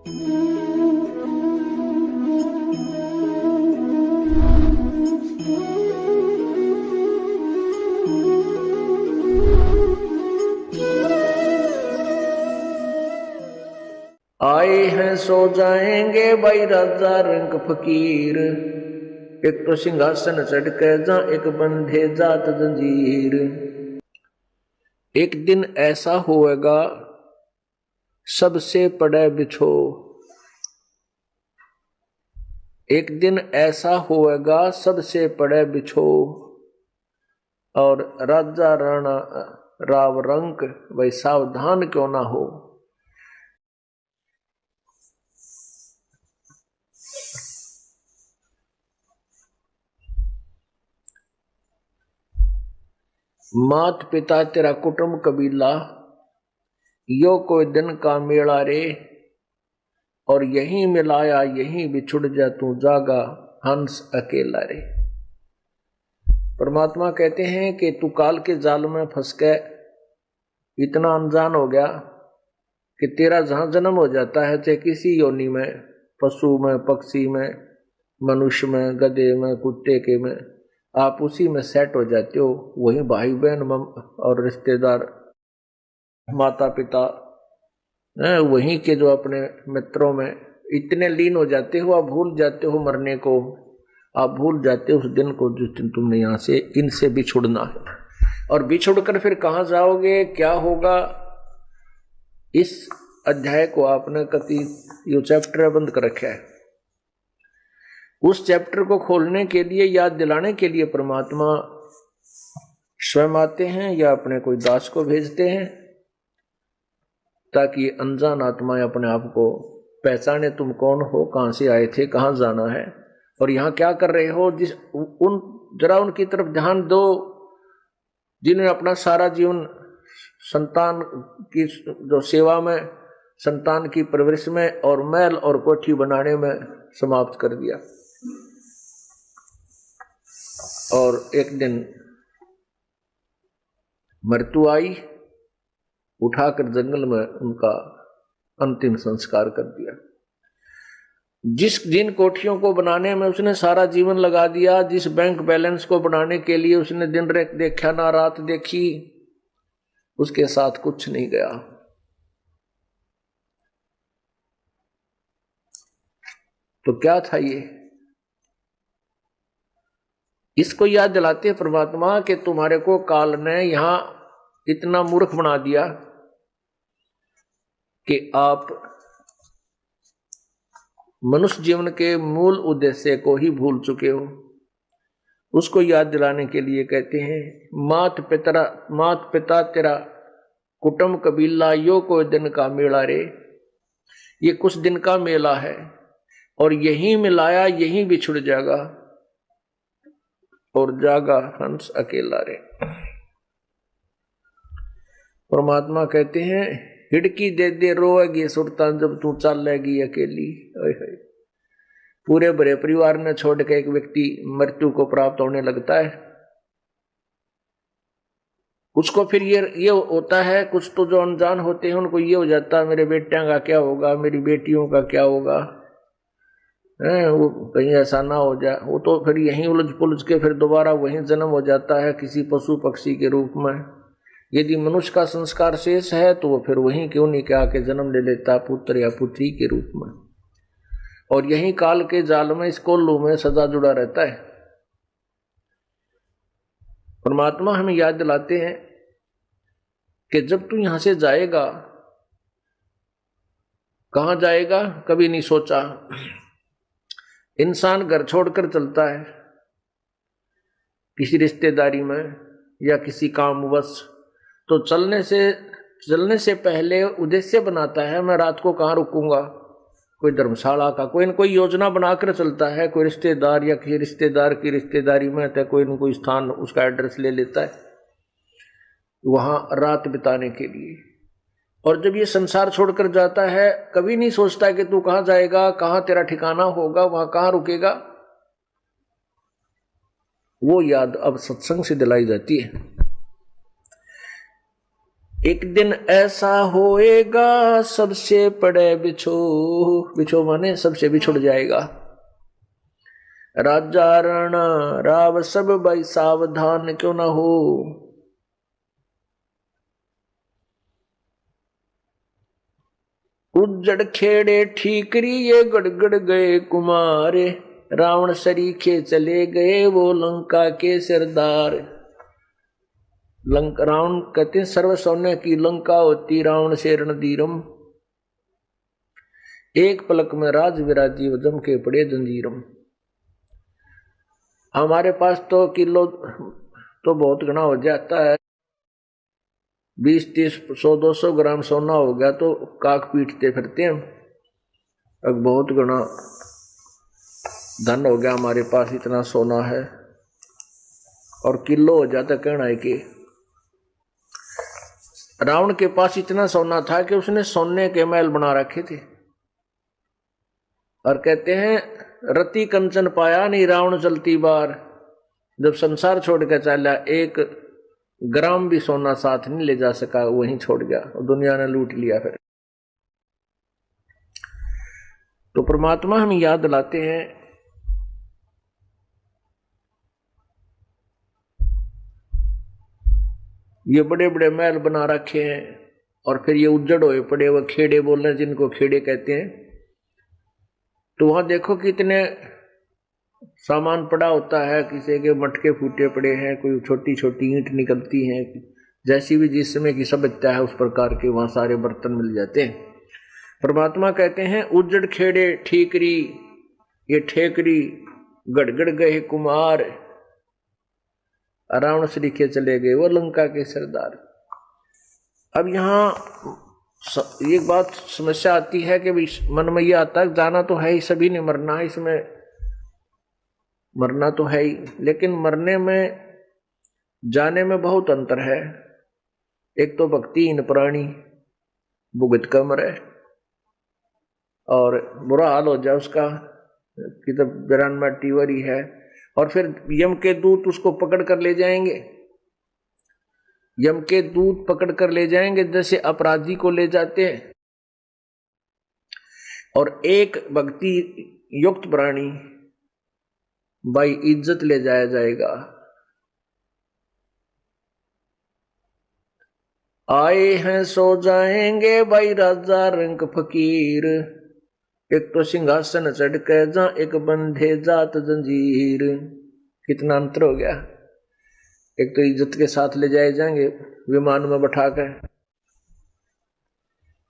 आए हैं सो जाएंगे भाई राजा रंग फकीर, एक तो सिंहासन चढ़ के जा एक बंधे जात जंजीर। एक दिन ऐसा होएगा सबसे पड़े बिछो, एक दिन ऐसा होएगा सबसे पड़े बिछो, और राजा राणा राव रंक भाई सावधान क्यों ना हो। मात पिता तेरा कुटुंब कबीला, यो कोई दिन का मेला रे, और यहीं मिलाया यहीं बिछुड़ जा तू जागा हंस अकेला रे। परमात्मा कहते हैं कि तू काल के जाल में फंस के इतना अनजान हो गया कि तेरा जहां जन्म हो जाता है, चाहे किसी योनि में, पशु में, पक्षी में, मनुष्य में, गधे में, कुत्ते के में, आप उसी में सेट हो जाते हो। वही भाई बहन और रिश्तेदार, माता पिता, वहीं के जो अपने मित्रों में इतने लीन हो जाते हो, आप भूल जाते हो मरने को, आप भूल जाते हो उस दिन को जिस दिन तुमने यहाँ से इनसे बिछुड़ना है। और बिछुड़कर फिर कहाँ जाओगे, क्या होगा, इस अध्याय को आपने कति यो चैप्टर बंद कर रखा है। उस चैप्टर को खोलने के लिए, याद दिलाने के लिए परमात्मा स्वयं आते हैं या अपने कोई दास को भेजते हैं, ताकि अनजान आत्माएं अपने आप को पहचाने, तुम कौन हो, कहां से आए थे, कहां जाना है और यहां क्या कर रहे हो। जरा उनकी तरफ ध्यान दो जिन्होंने अपना सारा जीवन संतान की जो सेवा में, संतान की परवरिश में और महल और कोठी बनाने में समाप्त कर दिया, और एक दिन मृत्यु आई, उठाकर जंगल में उनका अंतिम संस्कार कर दिया। जिन कोठियों को बनाने में उसने सारा जीवन लगा दिया, जिस बैंक बैलेंस को बनाने के लिए उसने दिन रात देखा ना रात देखी, उसके साथ कुछ नहीं गया। तो क्या था ये, इसको याद दिलाते परमात्मा कि तुम्हारे को काल ने यहां इतना मूर्ख बना दिया कि आप मनुष्य जीवन के मूल उद्देश्य को ही भूल चुके हो। उसको याद दिलाने के लिए कहते हैं, मात पिता तेरा कुटुंब कबीला, यो कोई दिन का मेला रे, ये कुछ दिन का मेला है, और यहीं मिलाया यहीं बिछुड़ जाएगा, और जागा हंस अकेला रे। परमात्मा कहते हैं, हिड़की दे दे रोएगी सुल्तान जब तू चलेगी अकेली। पूरे बड़े परिवार ने छोड़ के एक व्यक्ति मृत्यु को प्राप्त होने लगता है, उसको फिर ये होता है, कुछ तो जो अनजान होते हैं उनको ये हो जाता है मेरे बेटियों का क्या होगा, मेरी बेटियों का क्या होगा, वो कहीं ऐसा ना हो जाए। वो तो फिर यहीं उलझ पुलझ के फिर दोबारा वहीं जन्म हो जाता है किसी पशु पक्षी के रूप में। यदि मनुष्य का संस्कार शेष है तो वो फिर वहीं क्यों नहीं के आके जन्म ले लेता पुत्र या पुत्री के रूप में, और यहीं काल के जाल में, इस कोल्लू में सदा जुड़ा रहता है। परमात्मा हमें याद दिलाते हैं कि जब तू यहां से जाएगा, कहां जाएगा कभी नहीं सोचा। इंसान घर छोड़कर चलता है किसी रिश्तेदारी में या किसी कामवश, तो चलने से पहले उद्देश्य बनाता है, मैं रात को कहाँ रुकूंगा, कोई धर्मशाला का कोई न कोई योजना बनाकर चलता है, कोई रिश्तेदार या किसी रिश्तेदार की रिश्तेदारी में तो कोई न कोई स्थान उसका एड्रेस ले लेता है वहां रात बिताने के लिए। और जब ये संसार छोड़कर जाता है कभी नहीं सोचता कि तू कहाँ जाएगा, कहाँ तेरा ठिकाना होगा, वहां कहाँ रुकेगा। वो याद अब सत्संग से दिलाई जाती है। एक दिन ऐसा होएगा सबसे पड़े बिछो, बिछो माने सबसे बिछुड़ जाएगा। राजा राणा राव सब भाई सावधान क्यों ना हो। उज्जड़ खेड़े ठीकरी ये गड़गड़ गए कुमारे, रावण सरीखे चले गए वो लंका के सरदार। रावण कहते हैं सर्व सौम्य की लंका होती रावण से रणधीरम, एक पलक में राज विराजी जम के पड़े जंजीरम। हमारे पास तो किलो तो बहुत घना हो जाता है, 20-30 100-200 ग्राम सोना हो गया तो काक पीटते फिरते हैं। अब बहुत घना धन हो गया हमारे पास, इतना सोना है, और किलो हो जाता कहना है कि रावण के पास इतना सोना था कि उसने सोने के महल बना रखे थे। और कहते हैं रति कंचन पाया नहीं रावण चलती बार, जब संसार छोड़ कर चला 1 ग्राम भी सोना साथ नहीं ले जा सका, वहीं छोड़ गया और दुनिया ने लूट लिया। फिर तो परमात्मा हमें याद दिलाते हैं ये बड़े बड़े महल बना रखे हैं और फिर ये उज्जड़ हुए पड़े हुए खेड़े बोल रहे हैं, जिनको खेड़े कहते हैं। तो वहां देखो कितने सामान पड़ा होता है, किसी के मटके फूटे पड़े हैं, कोई छोटी छोटी ईंट निकलती हैं, जैसी भी जिस समय की सभ्यता है उस प्रकार के वहां सारे बर्तन मिल जाते हैं। परमात्मा कहते हैं उज्जड़ खेड़े ठीकरी ये ठेकरी गड़गड़ गए कुमार, रावण सरीखे चले गए वो लंका के सरदार। अब यहाँ एक बात समस्या आती है कि मन में यह आता है जाना तो है ही, सभी ने मरना है, इसमें मरना तो है ही, लेकिन मरने में जाने में बहुत अंतर है। एक तो भक्तिहीन प्राणी भुगत कर मरे और बुरा हाल हो जाए उसका कि तो बिरानवा टीवरी है, और फिर यम के दूत उसको पकड़ कर ले जाएंगे, यम के दूत पकड़ कर ले जाएंगे जैसे अपराधी को ले जाते हैं। और एक भक्ति युक्त प्राणी भाई इज्जत ले जाया जाएगा। आए हैं सो जाएंगे भाई राजा रंग फकीर, एक तो सिंहासन चढ़ के जा एक बंधे जात जंजीर। कितना अंतर हो गया। एक तो इज्जत के साथ ले जाए जाएंगे विमान में बैठा कर,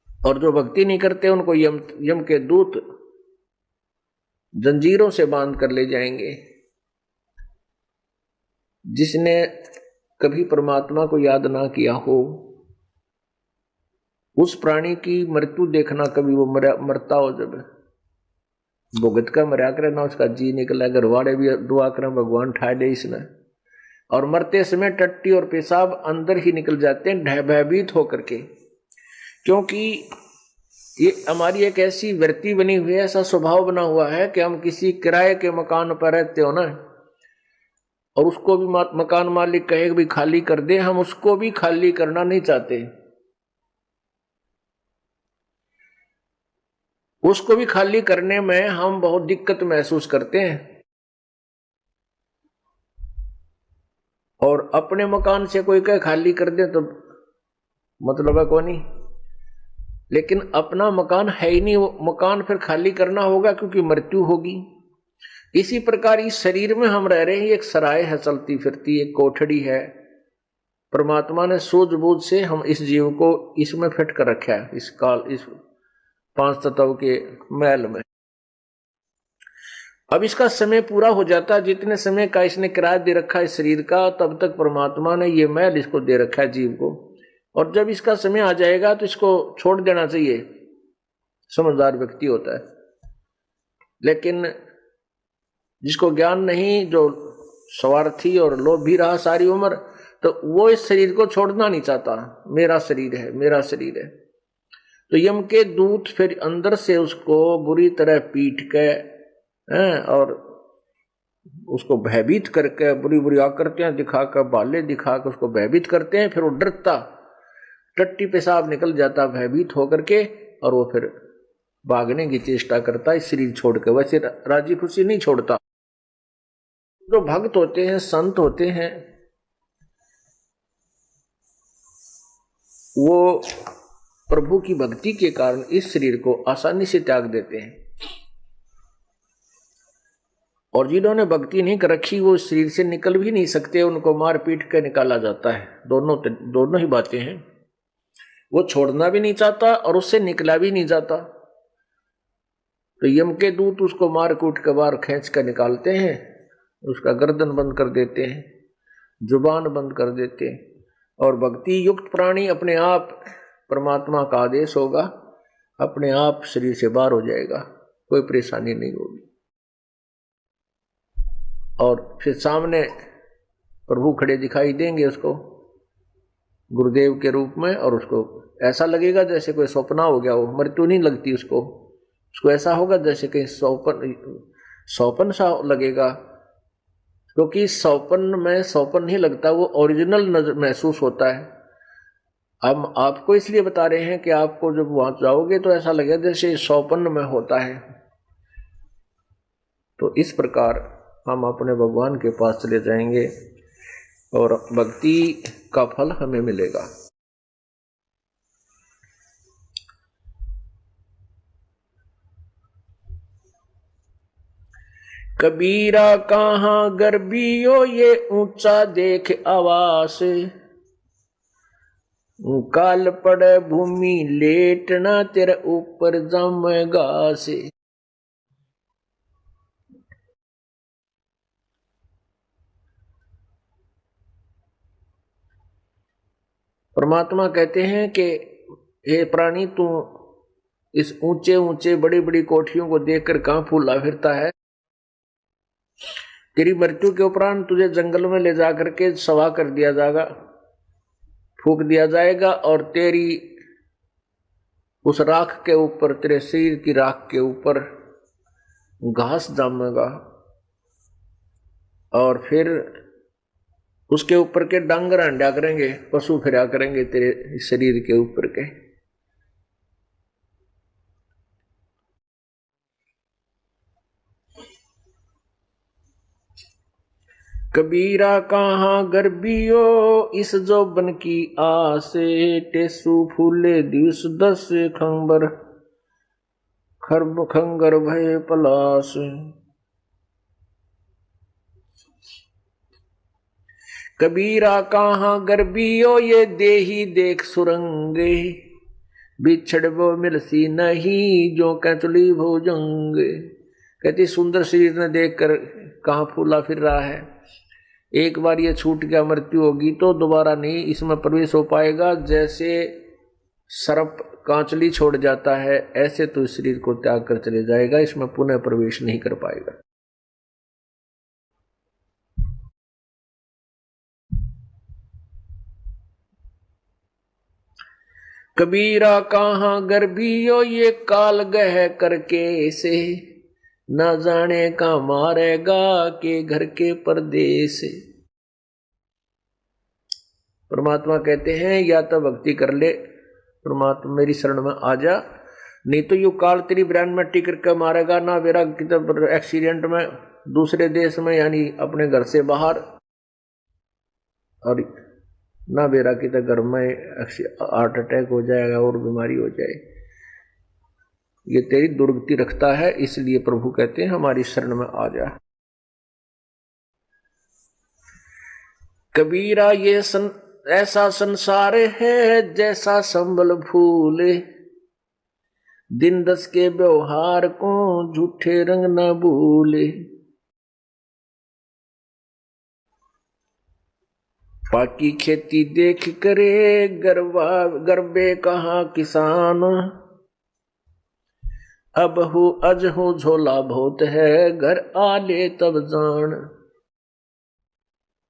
और जो भक्ति नहीं करते उनको यम के दूत जंजीरों से बांध कर ले जाएंगे। जिसने कभी परमात्मा को याद ना किया हो उस प्राणी की मृत्यु देखना, कभी वो मरता हो जब भुगत का मरा करे ना उसका जी निकला, घर वाले भी दुआ करें भगवान ठा दे इसने, और मरते समय टट्टी और पेशाब अंदर ही निकल जाते हैं भयभीत होकर के। क्योंकि ये हमारी एक ऐसी वृत्ति बनी हुई है, ऐसा स्वभाव बना हुआ है कि हम किसी किराए के मकान पर रहते हो ना, और उसको भी मकान मालिक कहे भी खाली कर दे, हम उसको भी खाली करना नहीं चाहते। उसको भी खाली करने में हम बहुत दिक्कत महसूस करते हैं। और अपने मकान से कोई कहे खाली कर दे तो मतलब है कौन नहीं, लेकिन अपना मकान है ही नहीं, वो मकान फिर खाली करना होगा क्योंकि मृत्यु होगी। इसी प्रकार इस शरीर में हम रह रहे हैं, एक सराय है चलती फिरती, एक कोठड़ी है। परमात्मा ने सूझबूझ से हम इस जीव को इसमें फिट कर रखा है, इस काल इस 5 तत्व के महल में। अब इसका समय पूरा हो जाता, जितने समय का इसने किराया दे रखा है इस शरीर का, तब तक परमात्मा ने ये महल इसको दे रखा है जीव को। और जब इसका समय आ जाएगा तो इसको छोड़ देना चाहिए, समझदार व्यक्ति होता है। लेकिन जिसको ज्ञान नहीं, जो स्वार्थी और लोभी रहा सारी उम्र, तो वो इस शरीर को छोड़ना नहीं चाहता। मेरा शरीर है, मेरा शरीर है। तो यम के दूत फिर अंदर से उसको बुरी तरह पीट के और उसको भयभीत करके बुरी बुरी आकृतियां दिखाकर, बाले दिखाकर उसको भयभीत करते हैं। फिर वो डरता टट्टी पेशाब निकल जाता भयभीत होकर के, और वो फिर भागने की चेष्टा करता है शरीर छोड़ के। वैसे राजी खुशी नहीं छोड़ता। जो भक्त होते हैं, संत होते हैं, वो प्रभु की भक्ति के कारण इस शरीर को आसानी से त्याग देते हैं। और जिन्होंने भक्ति नहीं कर रखी वो शरीर से निकल भी नहीं सकते, उनको मार पीट कर निकाला जाता है। दोनों ही बातें हैं। वो छोड़ना भी नहीं चाहता और उससे निकला भी नहीं जाता, तो यम के दूत उसको मार कूट के बाहर खींच कर निकालते हैं, उसका गर्दन बंद कर देते हैं, जुबान बंद कर देते हैं। और भक्ति युक्त प्राणी अपने आप, परमात्मा का आदेश होगा, अपने आप शरीर से बाहर हो जाएगा, कोई परेशानी नहीं होगी। और फिर सामने प्रभु खड़े दिखाई देंगे उसको गुरुदेव के रूप में, और उसको ऐसा लगेगा जैसे कोई सपना हो गया हो। मृत्यु नहीं लगती उसको ऐसा होगा जैसे कहीं सौपन सा लगेगा, क्योंकि सौपन में सौपन नहीं लगता, वो ओरिजिनल नजर महसूस होता है। हम आपको इसलिए बता रहे हैं कि आपको जब वहां जाओगे तो ऐसा लगेगा जैसे सौपन में होता है। तो इस प्रकार हम अपने भगवान के पास चले जाएंगे और भक्ति का फल हमें मिलेगा। कबीरा कहाँ गर्बियो ये ऊंचा देख आवास, काल पड़े भूमि लेटना तेरे ऊपर जमेगा से। परमात्मा कहते हैं कि हे प्राणी, तू इस ऊंचे ऊंचे बड़ी बड़ी कोठियों को देखकर कहां फूला फिरता है? तेरी मृत्यु के उपरांत तुझे जंगल में ले जाकर के सवा कर दिया जाएगा, फूक दिया जाएगा, और तेरी उस राख के ऊपर, तेरे शरीर की राख के ऊपर घास जमेगा, और फिर उसके ऊपर के डांगर अंडा करेंगे, पशु फिरा करेंगे तेरे शरीर के ऊपर के। कबीरा कहाँ गर्बियो इस जोबन की आसे, टेसु फूले दिवस दस खंबर खरब खंगर भय पलास। कबीरा कहाँ गर्बियो ये देही देख सुरंगे, बिछड़ वो मिलसी नहीं जो कैचुली भोजंगे। कहती सुंदर शरीर ने देखकर कहाँ फूला फिर रहा है, एक बार ये छूट गया, मृत्यु होगी तो दोबारा नहीं इसमें प्रवेश हो पाएगा। जैसे सर्प कांचली छोड़ जाता है, ऐसे तो इस शरीर को त्याग कर चले जाएगा, इसमें पुनः प्रवेश नहीं कर पाएगा। कबीरा कहाँ गर्भियो ये काल गह करके से, न जाने का मारेगा के घर के परदेश। परमात्मा कहते हैं या तो भक्ति कर ले, परमात्मा मेरी शरण में आ जा, नहीं तो यू काल तेरी ब्रांड में टिक करके मारेगा। ना मेरा किधर एक्सीडेंट में दूसरे देश में यानी अपने घर से बाहर, और ना मेरा किधर घर में हार्ट अटैक हो जाएगा और बीमारी हो जाए। ये तेरी दुर्गति रखता है, इसलिए प्रभु कहते हैं हमारी शरण में आ जा। कबीरा ये ऐसा संसार है जैसा संबल फूल, दिन दस के व्यवहार को झूठे रंग न भूले। पाकी खेती देख करे गर्बे कहाँ किसान, अब हो अज हो झोला बहुत है घर आले तब जान।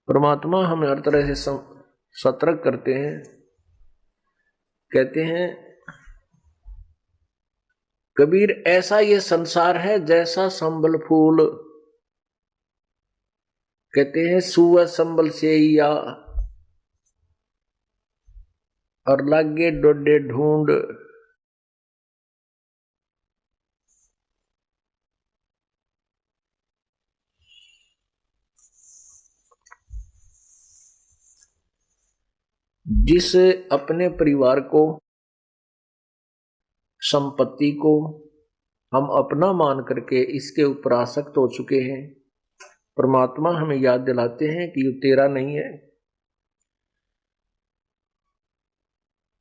परमात्मा हमें हर तरह से सतर्क करते हैं। कहते हैं कबीर ऐसा ये संसार है जैसा संबल फूल, कहते हैं सुअ संबल से या, और लागे डोडे ढूंढ। जिस अपने परिवार को, संपत्ति को हम अपना मान करके इसके ऊपर आसक्त हो चुके हैं, परमात्मा हमें याद दिलाते हैं कि ये तेरा नहीं है।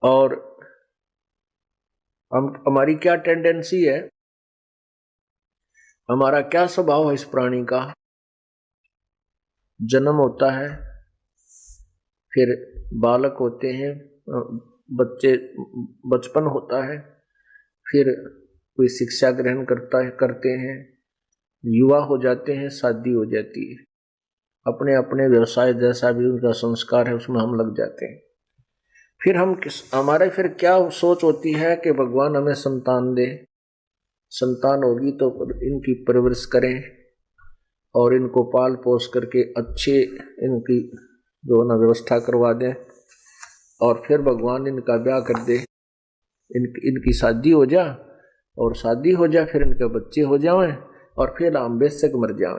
और हमारी क्या टेंडेंसी है, हमारा क्या स्वभाव है इस प्राणी का। जन्म होता है, फिर बालक होते हैं, बचपन होता है, फिर कोई शिक्षा ग्रहण करते हैं, युवा हो जाते हैं, शादी हो जाती है, अपने अपने व्यवसाय जैसा भी उनका संस्कार है उसमें हम लग जाते हैं। फिर हमारे फिर क्या सोच होती है कि भगवान हमें संतान दे, संतान होगी तो इनकी परवरिश करें और इनको पाल पोस करके अच्छे इनकी जो ना व्यवस्था करवा दें, और फिर भगवान इनका ब्याह कर दे, इनकी शादी हो जा, और शादी हो जाए फिर इनके बच्चे हो जाएं, और फिर हम बेशक मर जाएं।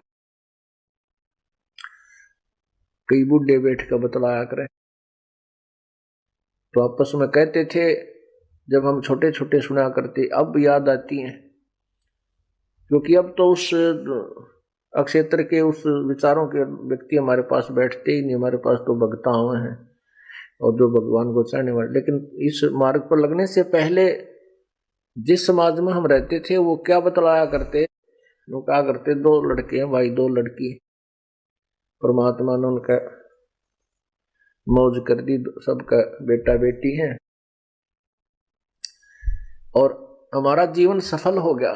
कई बूढ़े बैठ कर बतलाया करें तो आपस में कहते थे, जब हम छोटे छोटे सुना करते, अब याद आती हैं, क्योंकि अब तो उस अक्षेत्र के उस विचारों के व्यक्ति हमारे पास बैठते ही नहीं। हमारे पास तो भगता हुए हैं और जो भगवान को चाहने वाले। लेकिन इस मार्ग पर लगने से पहले जिस समाज में हम रहते थे वो क्या बतलाया करते, वो क्या करते, दो लड़के हैं भाई, दो लड़की, परमात्मा ने उनका मौज कर दी, सबका बेटा बेटी है और हमारा जीवन सफल हो गया।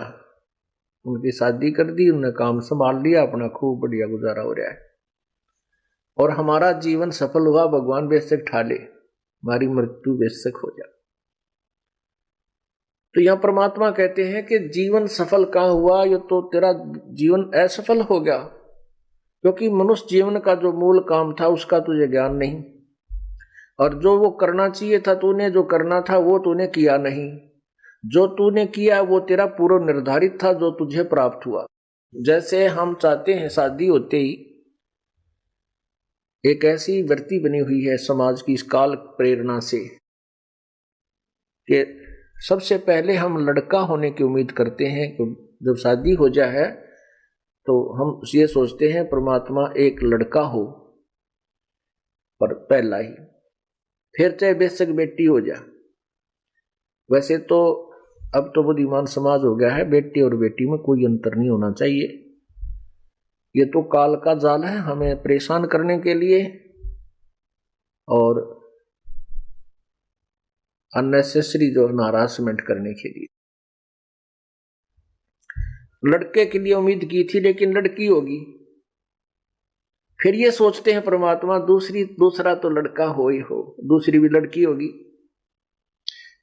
उनकी शादी कर दी, उन्होंने काम संभाल लिया, अपना खूब बढ़िया गुजारा हो रहा है और हमारा जीवन सफल हुआ। भगवान बेशक ठाले, हमारी मृत्यु बेशक हो जाए। तो यह परमात्मा कहते हैं कि जीवन सफल कहाँ हुआ, ये तो तेरा जीवन असफल हो गया, क्योंकि मनुष्य जीवन का जो मूल काम था उसका तुझे ज्ञान नहीं, और जो वो करना चाहिए था तूने, जो करना था वो तूने किया नहीं। जो तूने किया वो तेरा पूर्व निर्धारित था, जो तुझे प्राप्त हुआ। जैसे हम चाहते हैं, शादी होते ही एक ऐसी वृत्ति बनी हुई है समाज की इस काल प्रेरणा से कि सबसे पहले हम लड़का होने की उम्मीद करते हैं। जब शादी हो जाए तो हम ये सोचते हैं परमात्मा एक लड़का हो, पर पहला ही, फिर चाहे बेशक बेटी हो जाए। वैसे तो अब तो बुद्धिमान समाज हो गया है, बेटी और बेटी में कोई अंतर नहीं होना चाहिए। ये तो काल का जाल है हमें परेशान करने के लिए और अननेसेसरी जो हरासमेंट करने के लिए। लड़के के लिए उम्मीद की थी लेकिन लड़की होगी, फिर ये सोचते हैं परमात्मा दूसरा तो लड़का हो ही हो, दूसरी भी लड़की होगी।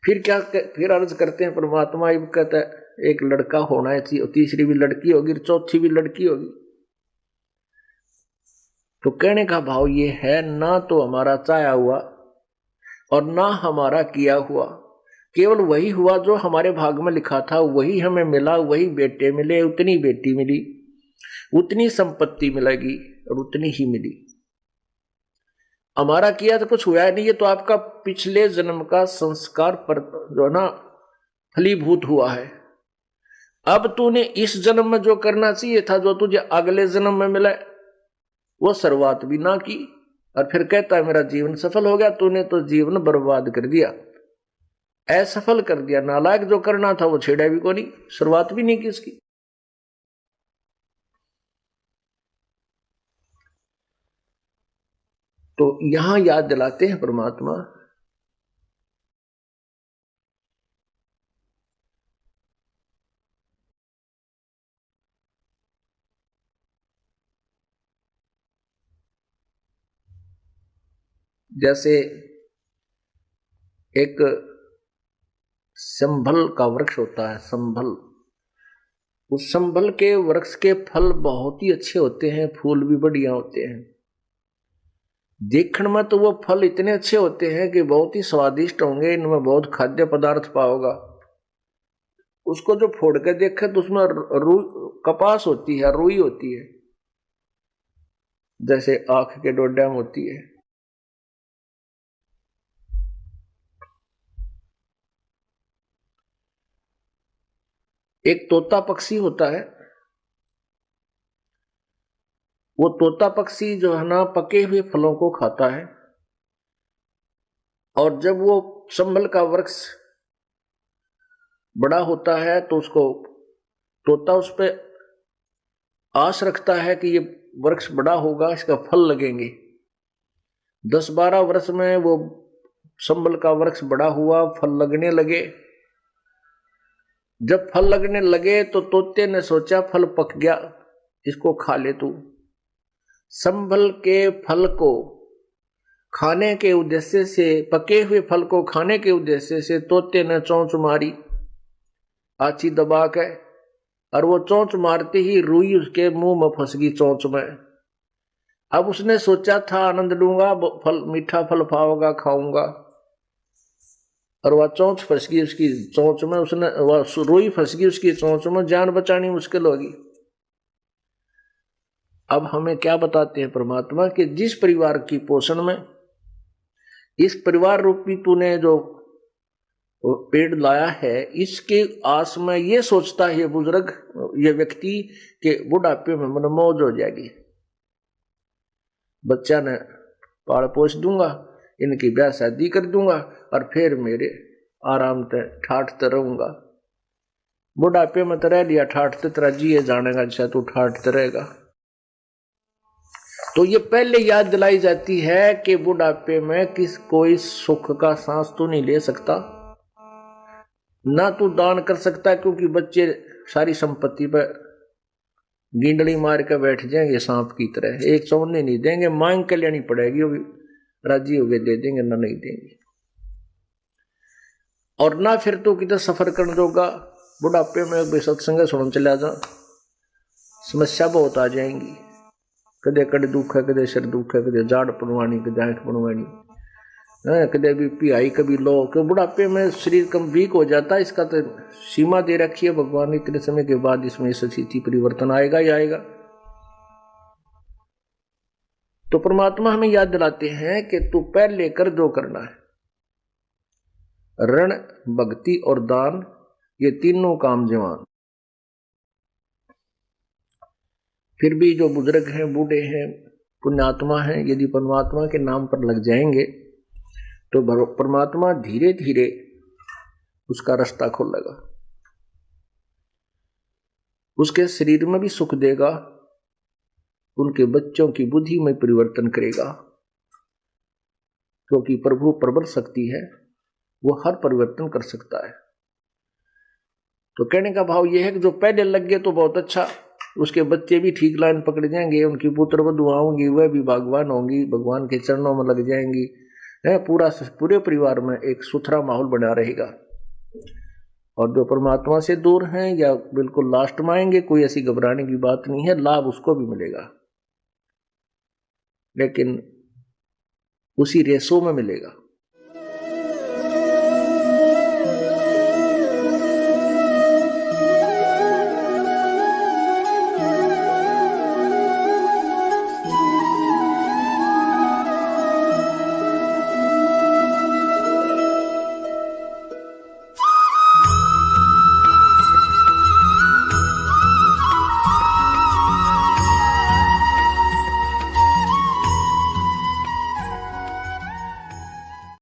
फिर अर्ज करते हैं परमात्मा, ये कहता है एक लड़का होना है, तीसरी भी लड़की होगी, चौथी भी लड़की होगी। तो कहने का भाव ये है, ना तो हमारा चाहा हुआ और ना हमारा किया हुआ, केवल वही हुआ जो हमारे भाग में लिखा था, वही हमें मिला, वही बेटे मिले, उतनी बेटी मिली, उतनी संपत्ति मिलेगी और उतनी ही मिली। हमारा किया तो कुछ हुआ नहीं, ये तो आपका पिछले जन्म का संस्कार पर जो ना फलीभूत हुआ है। अब तूने इस जन्म में जो करना चाहिए था, जो तुझे अगले जन्म में मिला, वो शुरुआत भी ना की और फिर कहता है मेरा जीवन सफल हो गया। तूने तो जीवन बर्बाद कर दिया, असफल कर दिया। नालायक जो करना था वो छेड़ा भी को नहीं, शुरुआत भी नहीं की इसकी। तो यहां याद दिलाते हैं परमात्मा, जैसे एक संभल का वृक्ष होता है, संभल, उस संभल के वृक्ष के फल बहुत ही अच्छे होते हैं, फूल भी बढ़िया होते हैं। देखने में तो वो फल इतने अच्छे होते हैं कि बहुत ही स्वादिष्ट होंगे, इनमें बहुत खाद्य पदार्थ पाओगा। उसको जो फोड़ के देखे तो उसमें कपास होती है, रुई होती है, जैसे आंख के डोडा में होती है। एक तोता पक्षी होता है, वो तोता पक्षी जो है ना पके हुए फलों को खाता है, और जब वो संभल का वृक्ष बड़ा होता है तो उसको तोता उस पे आस रखता है कि ये वृक्ष बड़ा होगा, इसका फल लगेंगे। 10-12 वर्ष में वो संभल का वृक्ष बड़ा हुआ, फल लगने लगे। जब फल लगने लगे तो तोते ने सोचा फल पक गया, इसको खा ले तू। संभल के फल को खाने के उद्देश्य से, पके हुए फल को खाने के उद्देश्य से तोते ने चोंच मारी आछी दबा के, और वो चोंच मारते ही रुई उसके मुंह में फंस गई चोंच में। अब उसने सोचा था आनंद लूंगा, फल मीठा फल पाऊंगा, खाऊंगा, और वह चोंच फंस गई उसकी चोंच में, उसने वह रुई फंस गई उसकी चोंच में, जान बचानी मुश्किल होगी। अब हमें क्या बताते हैं परमात्मा कि जिस परिवार की पोषण में, इस परिवार रूपी तूने जो पेड़ लाया है, इसके आस में ये सोचता है ये बुजुर्ग, ये व्यक्ति के बुढ़ापे में मनमौज हो जाएगी, बच्चा ने पाल पोस दूंगा, इनकी ब्याह शादी कर दूंगा, और फिर मेरे आराम से ठाठते रहूंगा। बुढ़ापे में तो रह लिया ठाठते, तेरा जिए जानेगा जैसा तू ठाठते रहेगा। तो ये पहले याद दिलाई जाती है कि बुढ़ापे में कोई सुख का सांस तो नहीं ले सकता, ना तू दान कर सकता, क्योंकि बच्चे सारी संपत्ति पर गिंडली मार के बैठ जाएंगे सांप की तरह, एक चौने नहीं देंगे, मांग के लेनी पड़ेगी, वो भी राजी हो गए दे देंगे, ना नहीं देंगे। और ना फिर तो किधर सफर करने जोगा, बुढ़ापे में सत्संग सुन चला जा, समस्या बहुत आ जाएंगी, कदे कड़े दुख है, कदे सिर दुख है, कदे जाड़ पड़वानी, कदे आंख पड़वानी, कदे बीपी हाई, कभी लो, क्यों बुढ़ापे में शरीर कम वीक हो जाता है। इसका तो सीमा दे रखी है भगवान ने, इतने समय के बाद इसमें स्थिति परिवर्तन आएगा ही आएगा। तो परमात्मा हमें याद दिलाते हैं कि तू पहले कर जो करना है, ऋण, भक्ति और दान, ये तीनों काम जवान। फिर भी जो बुजुर्ग हैं, बूढ़े हैं, पुण्यात्मा हैं, यदि परमात्मा के नाम पर लग जाएंगे तो परमात्मा धीरे धीरे उसका रास्ता खोलेगा, उसके शरीर में भी सुख देगा, उनके बच्चों की बुद्धि में परिवर्तन करेगा, क्योंकि प्रभु प्रबल शक्ति है, वो हर परिवर्तन कर सकता है। तो कहने का भाव यह है कि जो पहले लग गए तो बहुत अच्छा, उसके बच्चे भी ठीक लाइन पकड़ जाएंगे, उनकी पुत्र वधुआ होंगी, वह भी भगवान होंगी, भगवान के चरणों में लग जाएंगी, पूरे परिवार में एक सुथरा माहौल बना रहेगा। और जो परमात्मा से दूर हैं या बिल्कुल लास्ट में आएंगे, कोई ऐसी घबराने की बात नहीं है, लाभ उसको भी मिलेगा, लेकिन उसी रेसों में मिलेगा।